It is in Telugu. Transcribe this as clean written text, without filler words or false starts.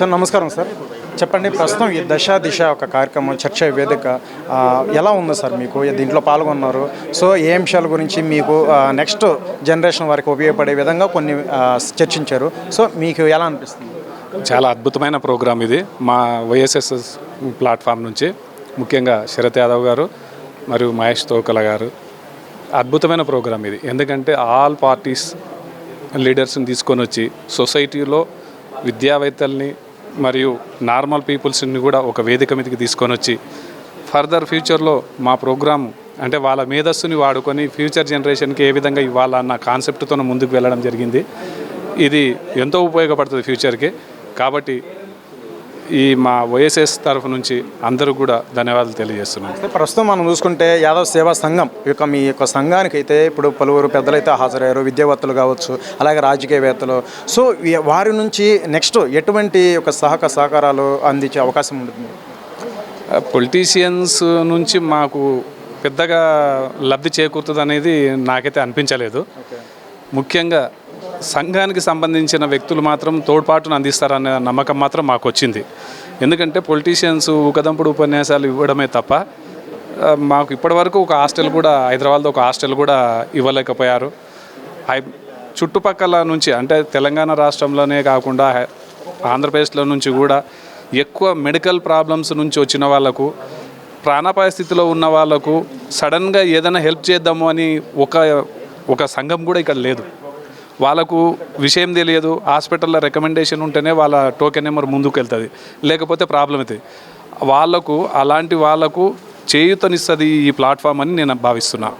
సార్ నమస్కారం సార్. చెప్పండి, ప్రస్తుతం ఈ దశ దిశ ఒక కార్యక్రమం చర్చ వేదిక ఎలా ఉంది సార్? మీకు దీంట్లో పాల్గొన్నారు. సో ఏ అంశాల గురించి మీకు నెక్స్ట్ జనరేషన్ వారికి ఉపయోగపడే విధంగా కొన్ని చర్చించారు. సో మీకు ఎలా అనిపిస్తుంది? చాలా అద్భుతమైన ప్రోగ్రాం ఇది. మా వైఎస్ఎస్ఎస్ ప్లాట్ఫామ్ నుంచి ముఖ్యంగా శరత్ యాదవ్ గారు మరియు మహేష్ తోకల గారు అద్భుతమైన ప్రోగ్రాం ఇది. ఎందుకంటే ఆల్ పార్టీస్ లీడర్స్ని తీసుకొని వచ్చి సొసైటీలో విద్యావేత్తల్ని మరియు నార్మల్ పీపుల్స్ని కూడా ఒక వేదిక మీదకి తీసుకొని వచ్చి ఫర్దర్ ఫ్యూచర్లో మా ప్రోగ్రాం అంటే వాళ్ళ మేధస్సుని వాడుకొని ఫ్యూచర్ జనరేషన్కి ఏ విధంగా ఇవ్వాలన్న కాన్సెప్ట్తో ముందుకు వెళ్ళడం జరిగింది. ఇది ఎంతో ఉపయోగపడుతుంది ఫ్యూచర్కి. కాబట్టి ఈ మా వైఎస్ఎస్ తరఫు నుంచి అందరూ కూడా ధన్యవాదాలు తెలియజేస్తున్నాం. ప్రస్తుతం మనం చూసుకుంటే యాదవ్ సేవా సంఘం మీ యొక్క సంఘానికి అయితే ఇప్పుడు పలువురు పెద్దలైతే హాజరయ్యారు, విద్యావేత్తలు కావచ్చు, అలాగే రాజకీయవేత్తలు. సో వారి నుంచి నెక్స్ట్ ఎటువంటి ఒక సహకారాలు అందించే అవకాశం ఉంటుంది? పొలిటీషియన్స్ నుంచి మాకు పెద్దగా లబ్ధి చేకూరుతుంది అనేది నాకైతే అనిపించలేదు. ముఖ్యంగా సంఘానికి సంబంధించిన వ్యక్తులు మాత్రం తోడ్పాటును అందిస్తారనే నమ్మకం మాత్రం మాకు వచ్చింది. ఎందుకంటే పొలిటీషియన్స్ ఊకదంపుడు ఉపన్యాసాలు ఇవ్వడమే తప్ప మాకు ఇప్పటివరకు ఒక హాస్టల్ కూడా, హైదరాబాద్లో ఒక హాస్టల్ కూడా ఇవ్వలేకపోయారు. చుట్టుపక్కల నుంచి అంటే తెలంగాణ రాష్ట్రంలోనే కాకుండా ఆంధ్రప్రదేశ్లో నుంచి కూడా ఎక్కువ మెడికల్ ప్రాబ్లమ్స్ నుంచి వచ్చిన వాళ్ళకు, ప్రాణాపాయ స్థితిలో ఉన్న వాళ్ళకు సడన్గా ఏదైనా హెల్ప్ చేద్దాము అని ఒక సంఘం కూడా ఇక్కడ లేదు. వాళ్ళకు విషయం తెలియదు, హాస్పిటల్లో రికమెండేషన్ ఉంటేనే వాళ్ళ టోకెన్ నెంబర్ ముందుకు వెళ్తుంది, లేకపోతే ప్రాబ్లం అవుతుంది. అలాంటి వాళ్ళకు చేయూతనిస్తుంది ఈ ప్లాట్ఫామ్ అని నేను భావిస్తున్నాను.